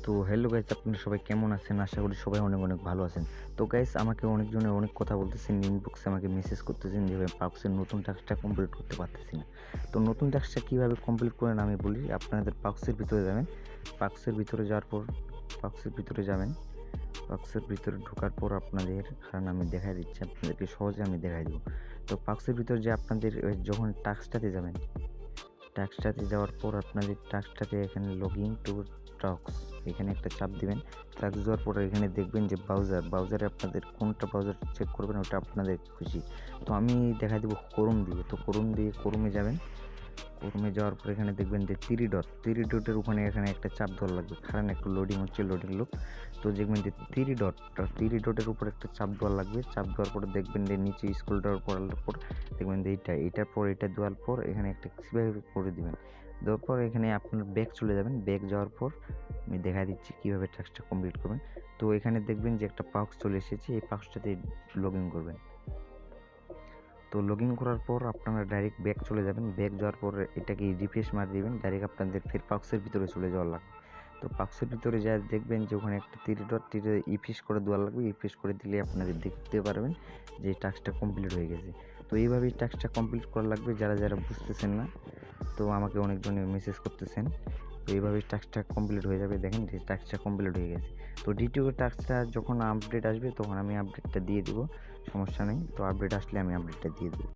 তো hello guys, আপনারা সবাই কেমন আছেন? আশা করি সবাই অনেক অনেক ভালো আছেন। তো গাইস, আমাকে অনেকজনে অনেক কথা বলতেছেন, ইনবক্সে আমাকে মেসেজ করতেছেন যে ভাই পাক্সের নতুন টাস্কটা কমপ্লিট করতে পারতেছি না। তো নতুন টাস্কটা কীভাবে কমপ্লিট করেন আমি বলি। আপনাদের পাক্সের ভিতরে যাবেন, পাক্সের ভিতরে যাওয়ার পর পাক্সের ভিতরে যাবেন, পাক্সের ভিতরে ঢোকার পর আপনাদের কারণ আমি দেখাই দিচ্ছি, আপনাদেরকে সহজে আমি দেখাই দেবো। তো পাক্সের ভিতরে যে আপনাদের যখন টাস্কটাতে যাবেন, টাস্কটাতে যাওয়ার পর আপনাদের টাস্কটাতে এখানে লগ ইন টু টক্স এখানে একটা চাপ দিবেন। টাস্ক দেওয়ার পর এখানে দেখবেন যে ব্রাউজারে আপনাদের কোনটা ব্রাউজার চেক করবেন ওটা আপনাদের খুশি। তো আমি দেখা দেবো ক্রোম দিয়ে। তো ক্রোমে যাবেন। ক্রোমে যাওয়ার পর এখানে দেখবেন যে থ্রি ডটের ওখানে এখানে একটা চাপ দেওয়া লাগবে, কারণ একটু লোডিং হচ্ছে, লোডিং লোক। তো দেখবেন যে থ্রি ডটের উপর একটা চাপ দেওয়া লাগবে। চাপ দেওয়ার পরে দেখবেন যে নিচে স্ক্রল করার পর দেখবেন যে এটার পর এটা দেওয়ার পর এখানে একটা কীভাবে করে দিবেন। দেওয়ার পর এখানে আপনার ব্যাক চলে যাবেন। ব্যাক যাওয়ার পর আমি দেখা দিচ্ছি কীভাবে টাস্কটা কমপ্লিট করবেন। তো এখানে দেখবেন যে একটা পাক্স চলে এসেছে, এই পাক্সটাতে লগ ইন করবেন। তো লগ ইন করার পর আপনারা ডাইরেক্ট ব্যাক চলে যাবেন। ব্যাক যাওয়ার পর এটাকে রিফ্রেশ মার দিবেন, ডাইরেক্ট আপনাদের ফের পাক্সের ভিতরে চলে যাওয়ার লাগবে। তো পাক্সের ভিতরে যা দেখবেন যে ওখানে একটা তীরে রিফ্রেশ করে দেওয়া লাগবে। রিফ্রেশ করে দিলে আপনাদের দেখতে পারবেন যে টাস্কটা কমপ্লিট হয়ে গেছে। তো এইভাবেই টাস্কটা কমপ্লিট করা লাগবে। যারা বুঝতেছেন না, তো আমাকে অনেকজনে মেসেজ করতেছেন। তো এইভাবেই টাস্কটা কমপ্লিট হয়ে যাবে। দেখেন যে টাস্কটা কমপ্লিট হয়ে গেছে। তো দ্বিতীয় টাস্কটা যখন আপডেট আসবে তখন আমি আপডেটটা দিয়ে দেবো, সমস্যা নেই। তো আপডেট আসলে আমি আপডেটটা দিয়ে দেবো।